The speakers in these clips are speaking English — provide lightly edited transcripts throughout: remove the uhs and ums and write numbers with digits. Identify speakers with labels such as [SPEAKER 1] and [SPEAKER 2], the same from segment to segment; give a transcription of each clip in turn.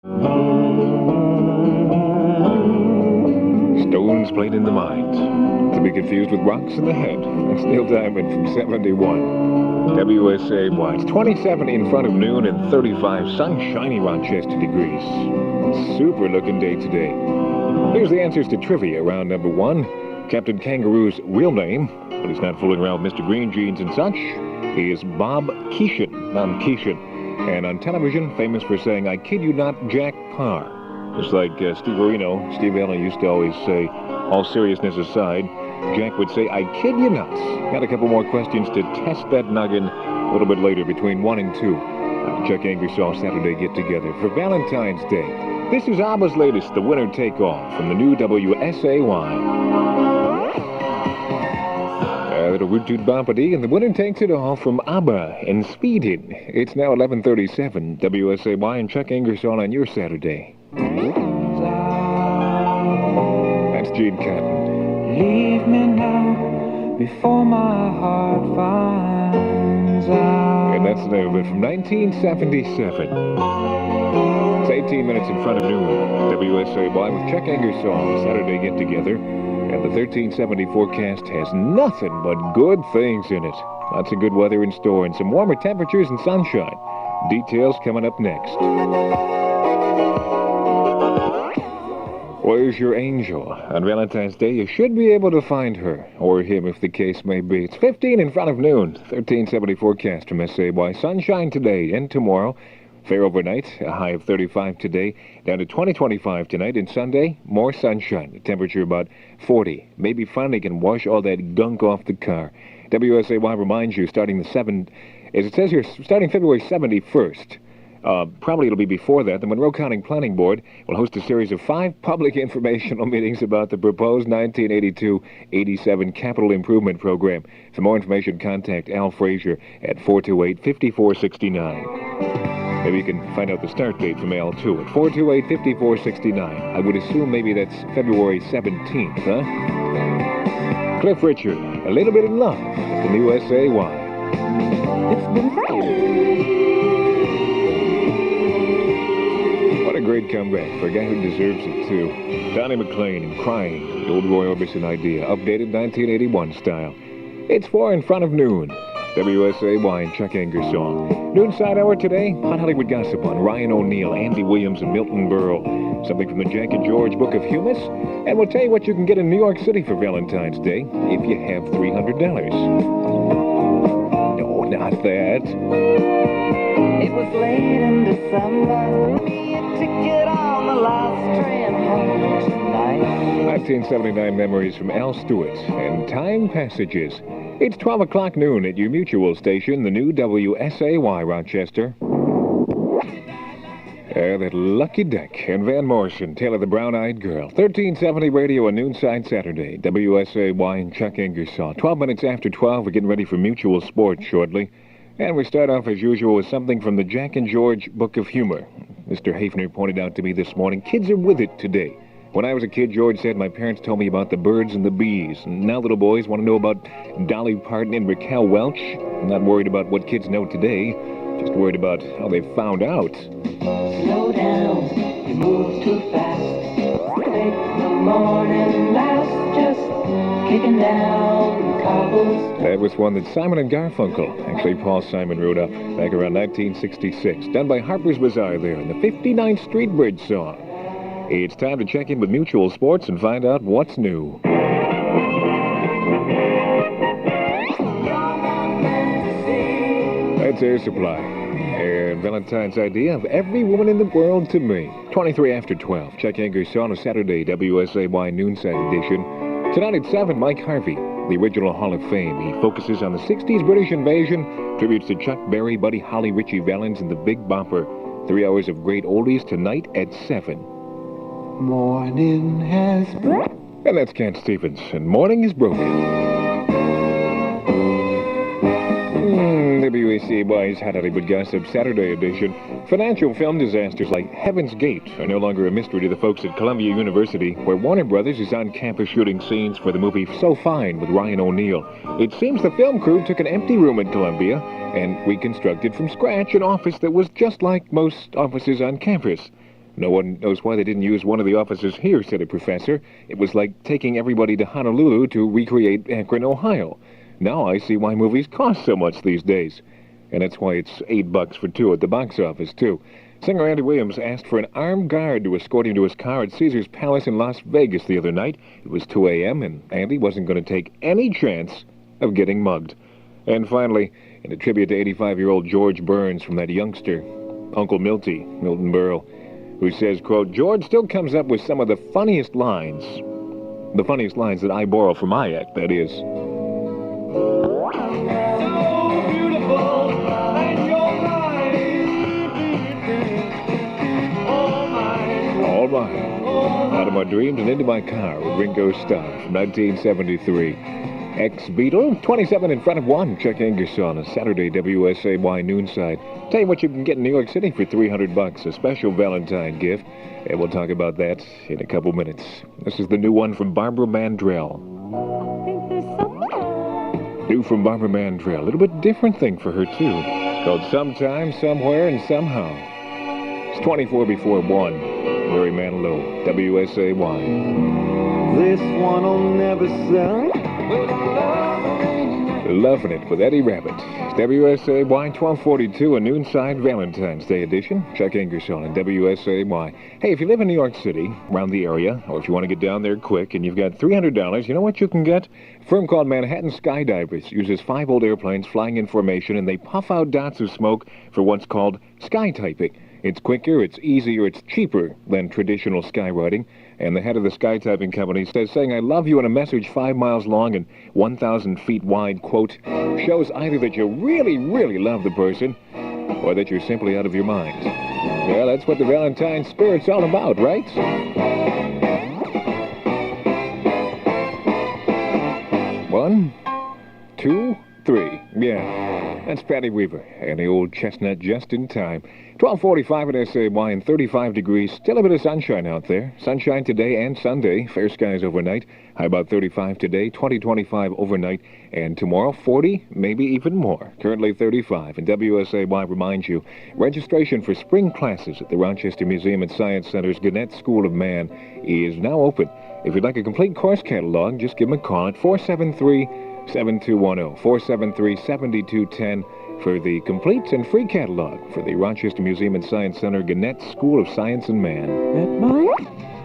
[SPEAKER 1] Stones played in the mines, to be confused with rocks in the head. That's Neil Diamond from 71. WSAY. It's 27 in front of noon and 35 sunshiny Rochester degrees. Super looking day today. Here's the answers to trivia. Round number one. Captain Kangaroo's real name, but he's not fooling around with Mr. Green Jeans and such, he is Bob Keeshan. Bob Keeshan. And on television, famous for saying, "I kid you not, Jack Parr." Just like Steve Marino, Steve Allen used to always say, all seriousness aside, Jack would say, "I kid you not." Got a couple more questions to test that noggin a little bit later between 1 and 2. Chuck Ingersoll Saturday get-together for Valentine's Day. This is ABBA's latest, The Winner Take All, from the new WSAY. Little Root Toot Bompity, and The Winner Takes It All from ABBA and Speedin'. It's now 11:37. WSAY and Chuck Ingersoll on your Saturday. That's Gene Cotton.
[SPEAKER 2] Leave me now before my heart finds out.
[SPEAKER 1] And that's the name of it from 1977. It's 18 minutes in front of noon. WSAY with Chuck Ingersoll. Saturday get-together. And the 1370 forecast has nothing but good things in it. Lots of good weather in store and some warmer temperatures and sunshine. Details coming up next. Where's your angel? On Valentine's Day, you should be able to find her, or him if the case may be. It's 15 in front of noon. 1370 forecast from SAY. Sunshine today and tomorrow. Fair overnight, a high of 35 today, down to 25 tonight, and Sunday, more sunshine. The temperature about 40. Maybe finally can wash all that gunk off the car. WSAY reminds you, starting as it says here, starting February 71st. Probably it'll be before that. The Monroe County Planning Board will host a series of 5 public informational meetings about the proposed 1982-87 Capital Improvement Program. For more information, contact Al Frazier at 428-5469. Maybe you can find out the start date from Al, too, at 428-5469. I would assume maybe that's February 17th, huh? Cliff Richard, A Little Bit of Love, the new SAY.
[SPEAKER 2] It's been
[SPEAKER 1] What a great comeback for a guy who deserves it, too. Donnie McClain and Crying, the old Roy Orbison idea, updated 1981 style. It's 4 in front of noon. WSAY and Chuck Ingersoll. Noonside hour today, hot Hollywood gossip on Ryan O'Neal, Andy Williams, and Milton Berle. Something from the Jack and George Book of Humus. And we'll tell you what you can get in New York City for Valentine's Day if you have $300. No, not that.
[SPEAKER 2] It was late in December. A ticket on the last train home tonight.
[SPEAKER 1] 1979 memories from Al Stewart and Time Passages. It's 12 o'clock noon at your mutual station, the new WSAY Rochester. That Lucky Duck and Van Morrison, Tale of the Brown-Eyed Girl. 1370 radio, a noonside Saturday. WSAY and Chuck Ingersoll. 12 minutes after 12, we're getting ready for Mutual Sports shortly. And we start off, as usual, with something from the Jack and George Book of Humor. Mr. Hafner pointed out to me this morning, kids are with it today. When I was a kid, George said, my parents told me about the birds and the bees. And now little boys want to know about Dolly Parton and Raquel Welch. I'm not worried about what kids know today, just worried about how they found out.
[SPEAKER 2] Slow down, you move too fast. Take the morning mass, just kicking down cobbles.
[SPEAKER 1] That was one that Simon and Garfunkel, actually Paul Simon, wrote up back around 1966. Done by Harper's Bazaar there in the 59th Street Bridge song. It's time to check in with Mutual Sports and find out what's new. That's Air Supply. And Valentine's idea of every woman in the world to me. 23 after 12. Chuck Ingersoll on a Saturday, WSAY Noonside Edition. Tonight at 7, Mike Harvey, the original Hall of Fame. He focuses on the 60s British invasion. Tributes to Chuck Berry, Buddy Holly, Richie Valens, and the Big Bopper. 3 hours of great oldies tonight at 7.
[SPEAKER 2] Morning has broken.
[SPEAKER 1] And that's Cat Stevens, and Morning is Broken. WSAY's Hot Hollywood Gossip Saturday edition. Financial film disasters like Heaven's Gate are no longer a mystery to the folks at Columbia University, where Warner Brothers is on campus shooting scenes for the movie So Fine with Ryan O'Neal. It seems the film crew took an empty room at Columbia and reconstructed from scratch an office that was just like most offices on campus. No one knows why they didn't use one of the offices here, said a professor. It was like taking everybody to Honolulu to recreate Akron, Ohio. Now I see why movies cost so much these days. And that's why it's $8 for two at the box office, too. Singer Andy Williams asked for an armed guard to escort him to his car at Caesars Palace in Las Vegas the other night. It was 2 a.m., and Andy wasn't going to take any chance of getting mugged. And finally, in a tribute to 85-year-old George Burns from that youngster, Uncle Milty, Milton Berle, who says, quote, George still comes up with some of the funniest lines. The funniest lines that I borrow from my act, that is. All mine. Out of my dreams and into my car with Ringo Starr from 1973. Ex-Beatle, 27 in front of 1. Chuck Ingersoll on a Saturday WSAY noonside. Tell you what you can get in New York City for $300, a special Valentine gift. And we'll talk about that in a couple minutes. This is the new one from Barbara Mandrell. New from Barbara Mandrell. A little bit different thing for her, too. Called Sometime, Somewhere, and Somehow. It's 24 before 1. Mary Manilow, WSAY.
[SPEAKER 2] This one'll never sell.
[SPEAKER 1] Loving It with Eddie Rabbit. WSAY 1242, a noonside Valentine's Day edition. Chuck Ingersoll and WSAY. Hey, if you live in New York City, around the area, or if you want to get down there quick and you've got $300, you know what you can get? A firm called Manhattan Skydivers uses 5 old airplanes flying in formation, and they puff out dots of smoke for what's called sky typing. It's quicker, it's easier, it's cheaper than traditional skywriting. And the head of the sky typing company says saying I love you in a message 5 miles long and 1,000 feet wide, quote, shows either that you really, really love the person or that you're simply out of your mind. Well, that's what the Valentine spirit's all about, right? One, two, three. Yeah, that's Patty Weaver and the old chestnut just in time. 12:45 at SAY and 35 degrees. Still a bit of sunshine out there. Sunshine today and Sunday. Fair skies overnight. High about 35 today, 20-25 overnight. And tomorrow, 40, maybe even more. Currently 35. And WSAY reminds you, registration for spring classes at the Rochester Museum and Science Center's Gannett School of Man is now open. If you'd like a complete course catalog, just give them a call at 473-7210. 473-7210. For the complete and free catalog for the Rochester Museum and Science Center Gannett School of Science and Man.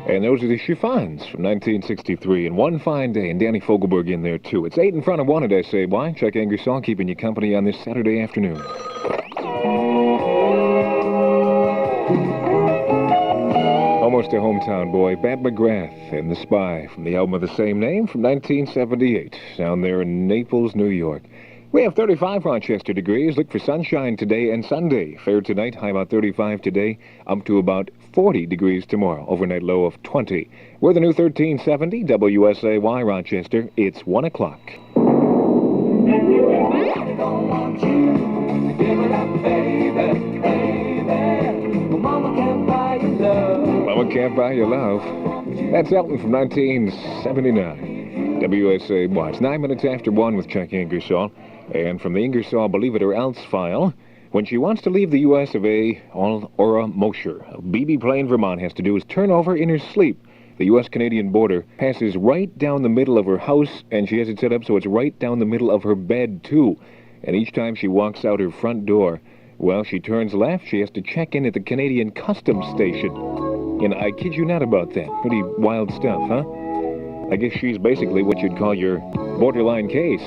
[SPEAKER 1] And those are the chiffons from 1963. And One Fine Day, and Danny Fogelberg in there, too. It's 8 in front of 1 at SAY. Chuck Ingersoll keeping you company on this Saturday afternoon. Almost a hometown boy, Bat McGrath and The Spy from the album of the same name from 1978, down there in Naples, New York. We have 35 Rochester degrees. Look for sunshine today and Sunday. Fair tonight, high about 35 today, up to about 40 degrees tomorrow. Overnight low of 20. We're the new 1370 WSAY Rochester. It's 1 o'clock. Mama can't buy your love. That's Elton from 1979. WSAY. It's 9 minutes after 1 with Chuck Ingersoll. And from the Ingersoll Believe It or Else file, when she wants to leave the U.S. of A., all Aura Mosher of BB Plain, Vermont, has to do is turn over in her sleep. The U.S.-Canadian border passes right down the middle of her house, and she has it set up so it's right down the middle of her bed, too. And each time she walks out her front door, well, she turns left, she has to check in at the Canadian Customs Station. And I kid you not about that. Pretty wild stuff, huh? I guess she's basically what you'd call your borderline case.